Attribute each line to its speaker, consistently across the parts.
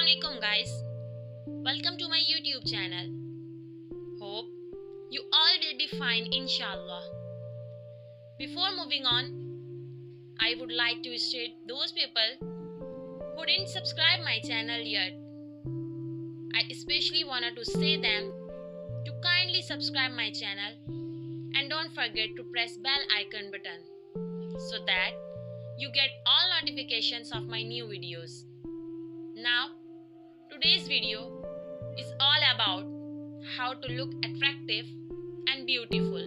Speaker 1: Assalamualaikum guys. Welcome to my YouTube channel. Hope you all will be fine inshallah. Before moving on, I would like to state those people who didn't subscribe my channel yet. I especially wanted to say them to kindly subscribe my channel and don't forget to press bell icon button so that you get all notifications of my new videos. Now, today's video is all about how to look attractive and beautiful.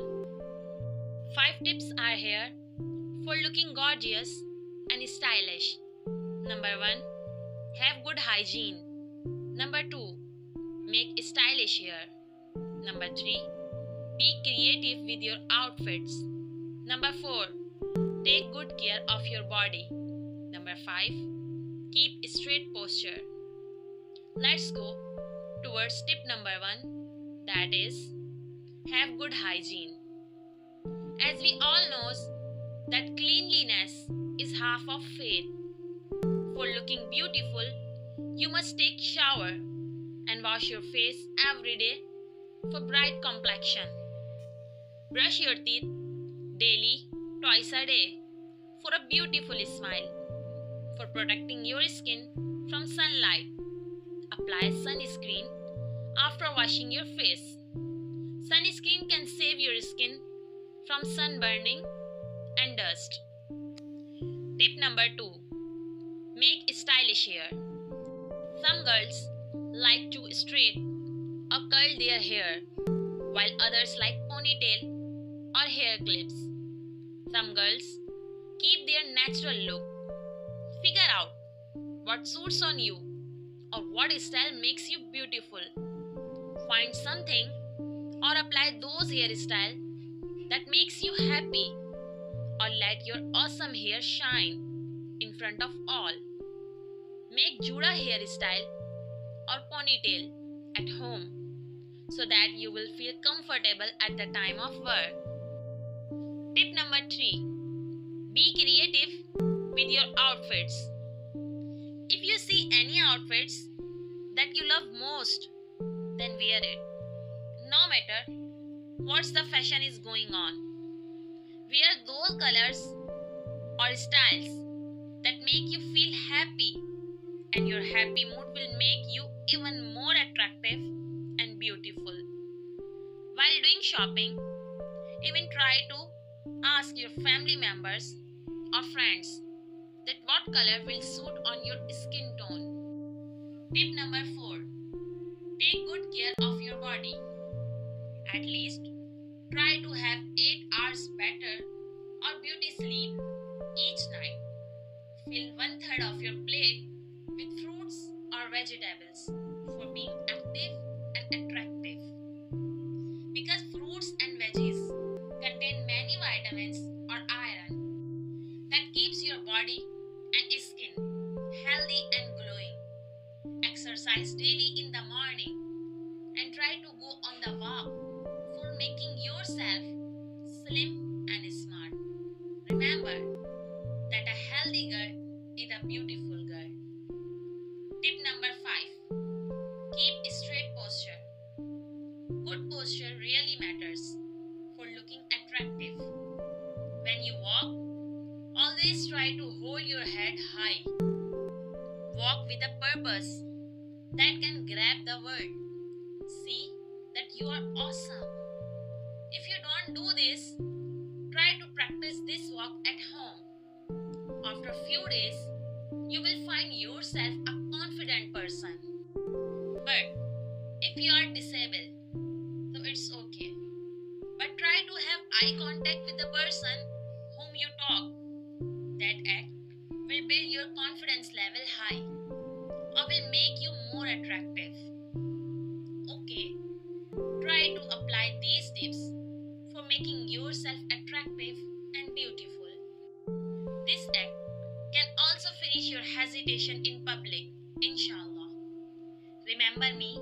Speaker 1: 5 tips are here for looking gorgeous and stylish. Number 1. Have good hygiene. Number 2. Make stylish hair. Number 3. Be creative with your outfits. Number 4. Take good care of your body. Number 5. Keep straight posture. Let's go towards tip number 1, that is, have good hygiene. As we all know that cleanliness is half of faith. For looking beautiful, you must take shower and wash your face every day for bright complexion. Brush your teeth daily, twice a day for a beautiful smile. For protecting your skin from sunlight, apply sunscreen after washing your face. Sunscreen can save your skin from sunburning and dust. Tip number 2. Make stylish hair. Some girls like to straight or curl their hair, while others like ponytail or hair clips. Some girls keep their natural look. Figure out what suits on you or what style makes you beautiful. Find something or apply those hairstyles that makes you happy, or let your awesome hair shine in front of all. Make Juda hairstyle or ponytail at home so that you will feel comfortable at the time of work. Tip number 3. Be creative with your outfits. If you see any outfits that you love most, then wear it. No matter what's the fashion is going on. Wear those colors or styles that make you feel happy, and your happy mood will make you even more attractive and beautiful. While doing shopping, even try to ask your family members or friends that what color will suit on your skin tone. Tip number 4. Take good care of your body. At least try to have 8 hours better or beauty sleep each night. Fill 1/3 of your plate with fruits or vegetables for being active and attractive. Because fruits and veggies contain many vitamins or iron that keeps your body and skin healthy and glowing. Exercise daily in the morning and try to go on the walk for making yourself slim and smart. Remember that a healthy girl is a beautiful girl. Tip number 5. Keep straight posture. Good posture really matters for looking attractive. When you walk, always try to hold your head high. Walk with a purpose that can grab the world. See that you are awesome. If you don't do this, try to practice this walk at home. After a few days, you will find yourself a confident person. But if you are disabled, so it's okay. But try to have eye contact with the person whom you talk. That act will build your confidence level high or will make you more attractive. Okay, try to apply these tips for making yourself attractive and beautiful. This act can also finish your hesitation in public, inshallah. Remember me